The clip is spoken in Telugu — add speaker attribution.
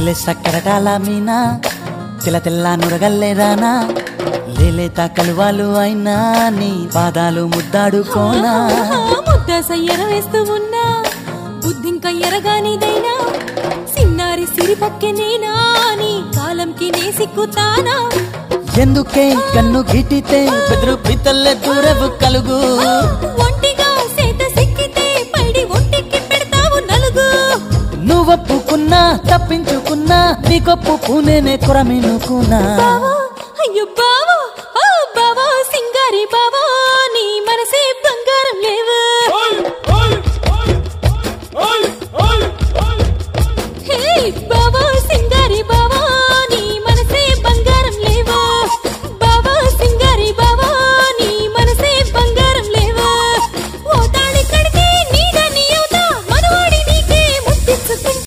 Speaker 1: లేలే సక్కరటాల మీనా తెల్ల తెల్ల నురగల్లేదానా లేలేత కలువాలు అయినా నీ పాదాలు ముద్దాడుకోనా
Speaker 2: ముద్ద సయ్యర వేస్తూ ఉన్నా బుద్ధింక ఎరగానిదైనా సిన్నారి సిరిపక్కె నేనా నీ కాలంకి నే సిక్కుతానా
Speaker 1: ఎందుకే కన్ను గిటితే బెదురు పితల్లె దూరవు కలుగు
Speaker 2: ఒంటిగా సేత సిక్కితే పైడి ఒంటికి పెడతావు నలుగు
Speaker 1: నువ్వొప్పుకున్నా తప్పించుకున్నా నీకొప్పుకునేనే కొరమినుకున్నా
Speaker 2: అయ్యో బావ